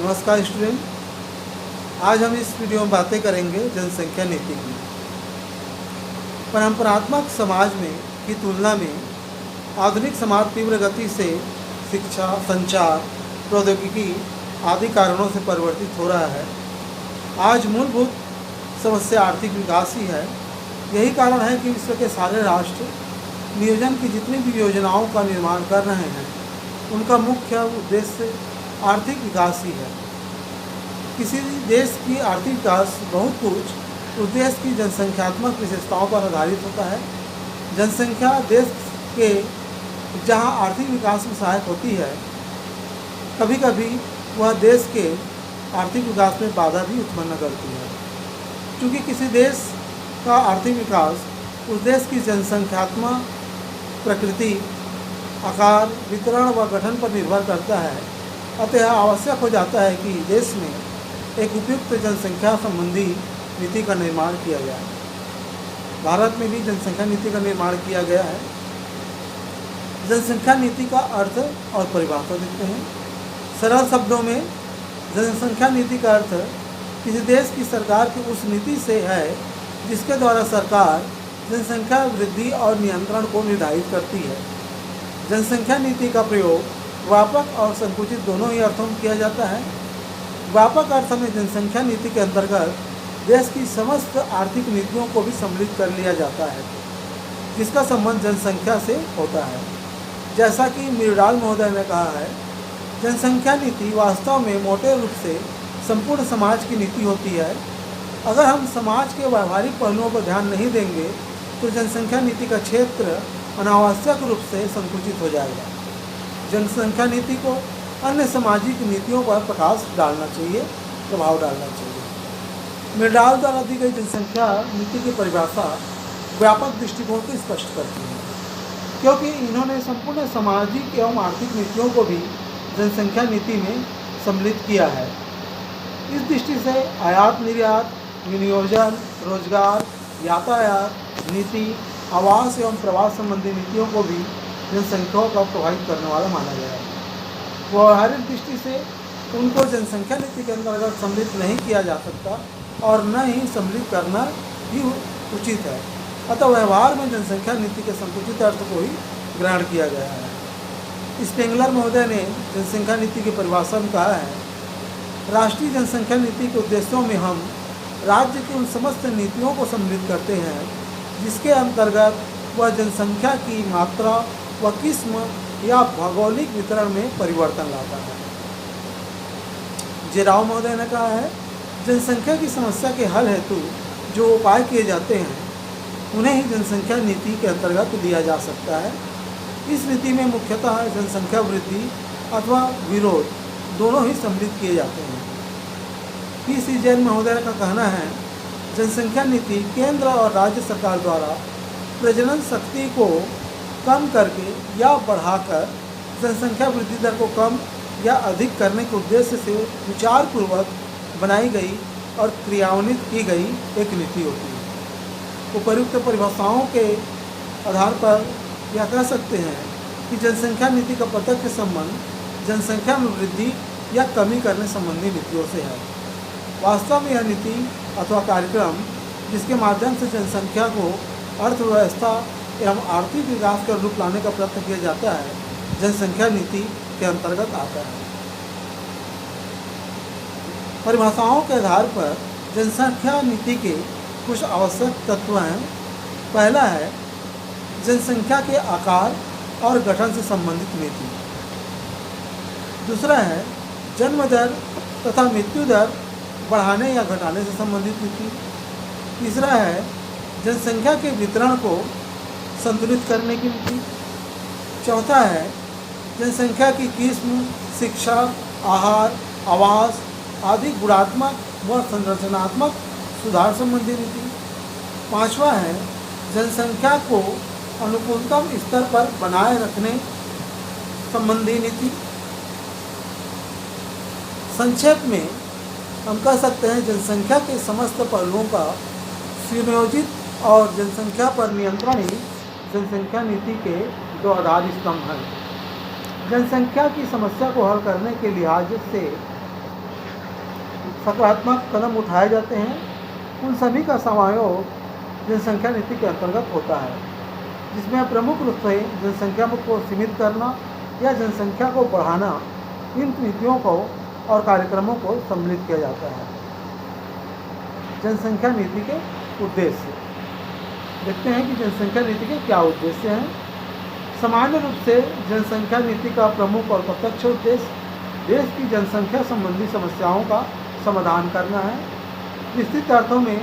नमस्कार स्टूडेंट। आज हम इस वीडियो में बातें करेंगे जनसंख्या नीति की। परंपरात्मक समाज में की तुलना में आधुनिक समाज तीव्र गति से शिक्षा, संचार, प्रौद्योगिकी आदि कारणों से परिवर्तित हो रहा है। आज मूलभूत समस्या आर्थिक विकास ही है। यही कारण है कि विश्व के सारे राष्ट्र नियोजन की जितनी भी योजनाओं का निर्माण कर रहे हैं, उनका मुख्य उद्देश्य आर्थिक विकास ही है। किसी देश की आर्थिक विकास बहुत कुछ उस देश की जनसंख्यात्मक विशेषताओं पर आधारित होता है। जनसंख्या देश के जहां आर्थिक विकास में सहायक होती है, कभी कभी वह देश के आर्थिक विकास में बाधा भी उत्पन्न करती है। क्योंकि किसी देश का आर्थिक विकास उस देश की जनसंख्यात्मक प्रकृति, आकार, वितरण व गठन पर निर्भर करता है। अतः आवश्यक हो जाता है कि देश में एक उपयुक्त जनसंख्या संबंधी नीति का निर्माण किया जाए। भारत में भी जनसंख्या नीति का निर्माण किया गया है। जनसंख्या नीति का अर्थ और परिभाषा देखते हैं। सरल शब्दों में जनसंख्या नीति का अर्थ किसी देश की सरकार की उस नीति से है जिसके द्वारा सरकार जनसंख्या वृद्धि और नियंत्रण को निर्धारित करती है। जनसंख्या नीति का प्रयोग व्यापक और संकुचित दोनों ही अर्थों में किया जाता है। व्यापक अर्थ में जनसंख्या नीति के अंतर्गत देश की समस्त आर्थिक नीतियों को भी सम्मिलित कर लिया जाता है, जिसका संबंध जनसंख्या से होता है। जैसा कि मिर्डाल महोदय ने कहा है, जनसंख्या नीति वास्तव में मोटे रूप से संपूर्ण समाज की नीति होती है। अगर हम समाज के व्यावहारिक पहलुओं पर ध्यान नहीं देंगे तो जनसंख्या नीति का क्षेत्र अनावश्यक रूप से संकुचित हो जाएगा। जनसंख्या नीति को अन्य सामाजिक नीतियों पर प्रकाश डालना चाहिए, प्रभाव डालना चाहिए। मिर्डाल द्वारा दी गई जनसंख्या नीति की परिभाषा व्यापक दृष्टिकोण को स्पष्ट करती है, क्योंकि इन्होंने संपूर्ण सामाजिक एवं आर्थिक नीतियों को भी जनसंख्या नीति में सम्मिलित किया है। इस दृष्टि से आयात निर्यात, विनियोजन, रोजगार, यातायात नीति, आवास एवं प्रवास संबंधी नीतियों को भी जनसंख्या का प्रभावित करने वाला माना गया है। व्यवहारिक दृष्टि से उनको जनसंख्या नीति के अंतर्गत सम्मिलित नहीं किया जा सकता और न ही सम्मिलित करना ही उचित है। अतः व्यवहार में जनसंख्या नीति के संकुचित अर्थ को ही ग्रहण किया गया है। स्पेंगलर महोदय ने जनसंख्या नीति की परिभाषा में कहा है, राष्ट्रीय जनसंख्या नीति के उद्देश्यों में हम राज्य की उन समस्त नीतियों को सम्मिलित करते हैं जिसके अंतर्गत वह जनसंख्या की मात्रा व किस्म या भौगोलिक वितरण में परिवर्तन लाता है। जे राव महोदय ने कहा है, जनसंख्या की समस्या के हल हेतु जो उपाय किए जाते हैं उन्हें ही जनसंख्या नीति के अंतर्गत लिया जा सकता है। इस नीति में मुख्यतः जनसंख्या वृद्धि अथवा विरोध दोनों ही सम्मिलित किए जाते हैं। पी.सी. जैन महोदय का कहना है, जनसंख्या नीति केंद्र और राज्य सरकार द्वारा प्रजनन शक्ति को कम करके या बढ़ाकर जनसंख्या वृद्धि दर को कम या अधिक करने के उद्देश्य से विचारपूर्वक बनाई गई और क्रियान्वित की गई एक नीति होती है। उपर्युक्त परिभाषाओं के आधार पर यह कह सकते हैं कि जनसंख्या नीति का प्रत्यक्ष संबंध जनसंख्या में वृद्धि या कमी करने संबंधी नीतियों से है। वास्तव में यह नीति अथवा कार्यक्रम जिसके माध्यम से जनसंख्या को अर्थव्यवस्था एवं आर्थिक विकास का रूप लाने का प्रयत्न किया जाता है, जनसंख्या नीति के अंतर्गत आता है। परिभाषाओं के आधार पर जनसंख्या नीति के कुछ आवश्यक तत्व हैं। पहला है जनसंख्या के आकार और गठन से संबंधित नीति। दूसरा है जन्म दर तथा मृत्यु दर बढ़ाने या घटाने से संबंधित नीति। तीसरा है जनसंख्या के वितरण को संतुलित करने की नीति। चौथा है जनसंख्या की किस्म, शिक्षा, आहार, आवास आदि गुणात्मक व संरचनात्मक सुधार संबंधी नीति। पांचवा है जनसंख्या को अनुकूलतम स्तर पर बनाए रखने संबंधी नीति। संक्षेप में हम कह सकते हैं जनसंख्या के समस्त पहलुओं का सुनियोजित और जनसंख्या पर नियंत्रण ही जनसंख्या नीति के दो आधार स्तंभ हैं। जनसंख्या की समस्या को हल करने के लिहाज से सकारात्मक कदम उठाए जाते हैं, उन सभी का समायोग जनसंख्या नीति के अंतर्गत होता है, जिसमें प्रमुख रूप से जनसंख्या को सीमित करना या जनसंख्या को बढ़ाना इन नीतियों को और कार्यक्रमों को सम्मिलित किया जाता है। जनसंख्या नीति के उद्देश्य देखते हैं कि जनसंख्या नीति के क्या उद्देश्य हैं। सामान्य रूप से जनसंख्या नीति का प्रमुख और प्रत्यक्ष उद्देश्य देश की जनसंख्या संबंधी समस्याओं का समाधान करना है। विस्तृत अर्थों में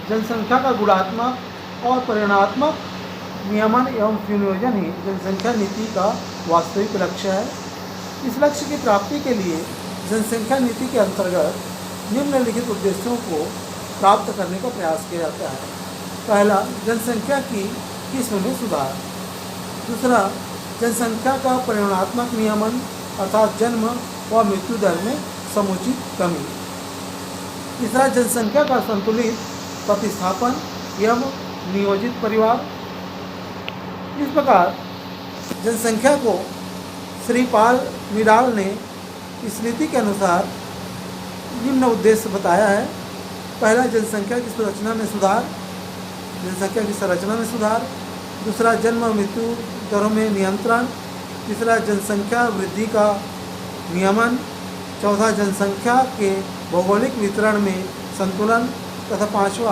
जनसंख्या का गुणात्मक और परिमाणात्मक नियमन एवं सुनियोजन ही जनसंख्या नीति का वास्तविक लक्ष्य है। इस लक्ष्य की प्राप्ति के लिए जनसंख्या नीति के अंतर्गत निम्नलिखित उद्देश्यों को प्राप्त करने का प्रयास किया जाता है। पहला, जनसंख्या की किस्म में सुधार। दूसरा, जनसंख्या का परिमाणात्मक नियमन अर्थात जन्म व मृत्यु दर में समुचित कमी। तीसरा, जनसंख्या का संतुलित प्रतिस्थापन एवं नियोजित परिवार। इस प्रकार जनसंख्या को श्री पॉल निडाल ने इस नीति के अनुसार निम्न उद्देश्य बताया है। पहला, जनसंख्या की संरचना में सुधार, जनसंख्या की संरचना में सुधार। दूसरा, जन्म मृत्यु दरों में नियंत्रण। तीसरा, जनसंख्या वृद्धि का नियमन। चौथा, जनसंख्या के भौगोलिक वितरण में संतुलन। तथा पांचवा,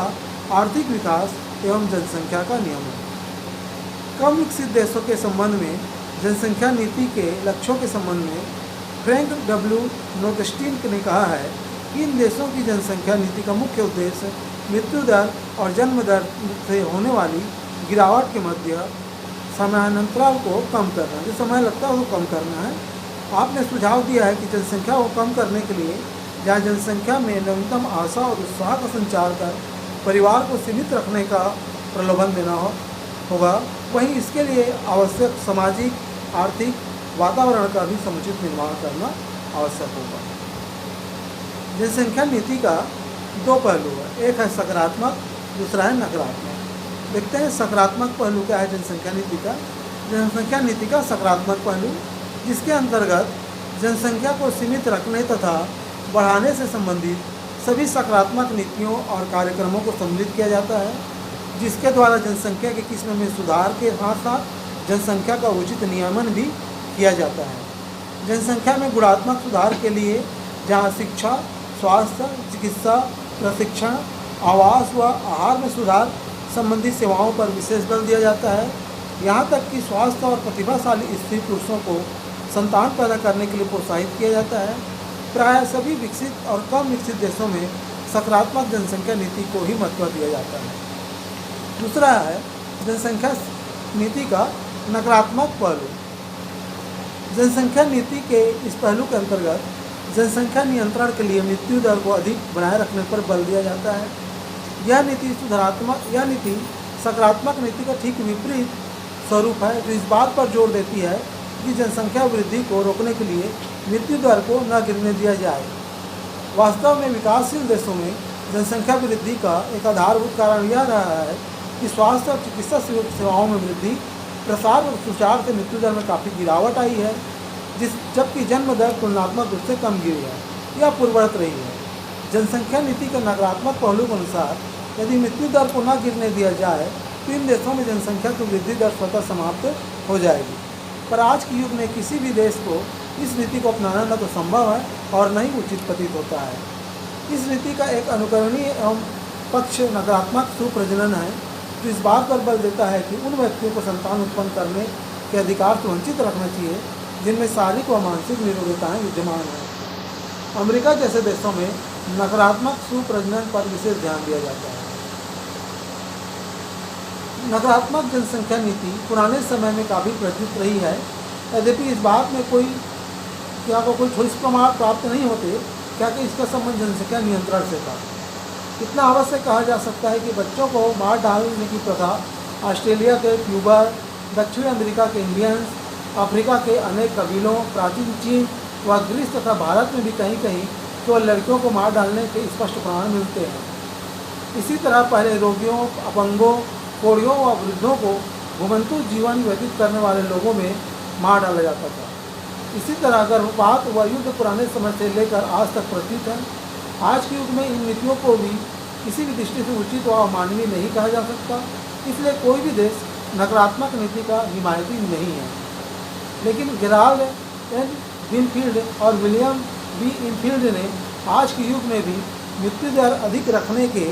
आर्थिक विकास एवं जनसंख्या का नियमन। कम विकसित देशों के संबंध में जनसंख्या नीति के लक्ष्यों के संबंध में फ्रैंक डब्ल्यू नोगस्टीन ने कहा है कि इन देशों की जनसंख्या नीति का मुख्य उद्देश्य मृत्यु दर और जन्म दर से होने वाली गिरावट के मध्य समयानंतराल को कम करना, जो समय लगता है उसको कम करना है। आपने सुझाव दिया है कि जनसंख्या को कम करने के लिए जहाँ जनसंख्या में न्यूनतम आशा और उत्साह का संचार कर परिवार को सीमित रखने का प्रलोभन देना होगा, वहीं इसके लिए आवश्यक सामाजिक आर्थिक वातावरण का भी समुचित निर्माण करना आवश्यक होगा। जनसंख्या नीति का दो पहलू है, एक है सकारात्मक, दूसरा है नकारात्मक। देखते हैं सकारात्मक पहलू क्या है जनसंख्या नीति का। जनसंख्या नीति का सकारात्मक पहलू, जिसके अंतर्गत जनसंख्या को सीमित रखने तथा बढ़ाने से संबंधित सभी सकारात्मक नीतियों और कार्यक्रमों को सम्मिलित किया जाता है, जिसके द्वारा जनसंख्या की किस्म में सुधार के साथ साथ जनसंख्या का उचित नियमन भी किया जाता है। जनसंख्या में गुणात्मक सुधार के लिए जहाँ शिक्षा, स्वास्थ्य, चिकित्सा, प्रशिक्षण, आवास व आहार में सुधार संबंधी सेवाओं पर विशेष बल दिया जाता है। यहाँ तक कि स्वास्थ्य और प्रतिभाशाली स्त्री पुरुषों को संतान पैदा करने के लिए प्रोत्साहित किया जाता है। प्रायः सभी विकसित और कम विकसित देशों में सकारात्मक जनसंख्या नीति को ही महत्व दिया जाता है। दूसरा है जनसंख्या नीति का नकारात्मक पहलू। जनसंख्या नीति के इस पहलू के अंतर्गत जनसंख्या नियंत्रण के लिए मृत्यु दर को अधिक बनाए रखने पर बल दिया जाता है। यह नीति सकारात्मक नीति का ठीक विपरीत स्वरूप है, जो इस बात पर जोर देती है कि जनसंख्या वृद्धि को रोकने के लिए मृत्यु दर को न गिरने दिया जाए। वास्तव में विकासशील देशों में जनसंख्या वृद्धि का एक आधारभूत कारण यह रहा है कि स्वास्थ्य और चिकित्सा सेवाओं में वृद्धि, प्रसार और सुचार से मृत्यु दर में काफ़ी गिरावट आई है, जबकि जन्म दर तुलनात्मक रूप से कम गिरी है या पूर्ववत रही है। जनसंख्या नीति के नकारात्मक पहलू के अनुसार यदि मृत्यु दर को न गिरने दिया जाए तो इन देशों में जनसंख्या की वृद्धि दर स्वतः समाप्त हो जाएगी। पर आज के युग में किसी भी देश को इस नीति को अपनाना न तो संभव है और न ही उचित प्रतीत होता है। इस नीति का एक अनुकरणीय एवं पक्ष नकारात्मक सुप्रजनन है, जो इस बात पर बल देता है कि उन व्यक्तियों को संतान उत्पन्न करने के अधिकार से वंचित रखना चाहिए जिनमें शारीरिक व मानसिक निरोगताएँ विद्यमान हैं। अमेरिका जैसे देशों में नकारात्मक सुप्रजनन पर विशेष ध्यान दिया जाता है। नकारात्मक जनसंख्या नीति पुराने समय में काफ़ी प्रचलित रही है, यद्यपि इस बात में कोई ठोस प्रमाण प्राप्त नहीं होते क्या कि इसका संबंध जनसंख्या नियंत्रण से था। इतना अवश्य कहा जा सकता है कि बच्चों को मार डालने की प्रथा ऑस्ट्रेलिया के क्यूबर, दक्षिण अमेरिका के इंडियंस, अफ्रीका के अनेक कबीलों, प्राचीन चीन व ग्रीस तथा भारत में भी कहीं कहीं केवल लड़कियों को मार डालने के स्पष्ट प्रमाण मिलते हैं। इसी तरह पहले रोगियों, अपंगों, कोढ़ियों व वृद्धों को घुमंतु जीवन व्यतीत करने वाले लोगों में मार डाला जाता था। इसी तरह गर्भपात व युद्ध पुराने समय से लेकर आज तक प्रचलित है। आज के युग में इन नीतियों को भी किसी भी दृष्टि से उचित व मानवीय नहीं कहा जा सकता, इसलिए कोई भी देश नकारात्मक नीति का हिमायती नहीं है। लेकिन गेराल्ड एन विनफील्ड और विलियम बी इनफील्ड ने आज के युग में भी मृत्यु दर अधिक रखने के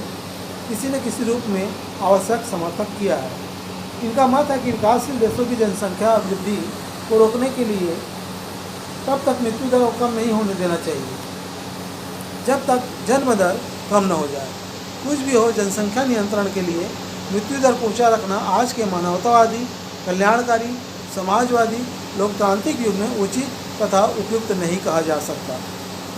किसी न किसी रूप में आवश्यक समर्थन किया है। इनका मत है कि विकासशील देशों की जनसंख्या वृद्धि को रोकने के लिए तब तक मृत्यु दर को कम नहीं होने देना चाहिए जब तक जन्म दर कम न हो जाए। कुछ भी हो, जनसंख्या नियंत्रण के लिए मृत्यु दर को ऊंचा रखना आज के मानवतावादी, कल्याणकारी, समाजवादी, लोकतांत्रिक युग में उचित तथा उपयुक्त नहीं कहा जा सकता।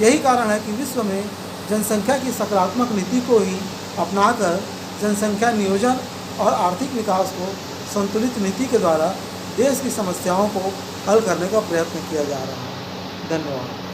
यही कारण है कि विश्व में जनसंख्या की सकारात्मक नीति को ही अपनाकर जनसंख्या नियोजन और आर्थिक विकास को संतुलित नीति के द्वारा देश की समस्याओं को हल करने का प्रयत्न किया जा रहा है। धन्यवाद।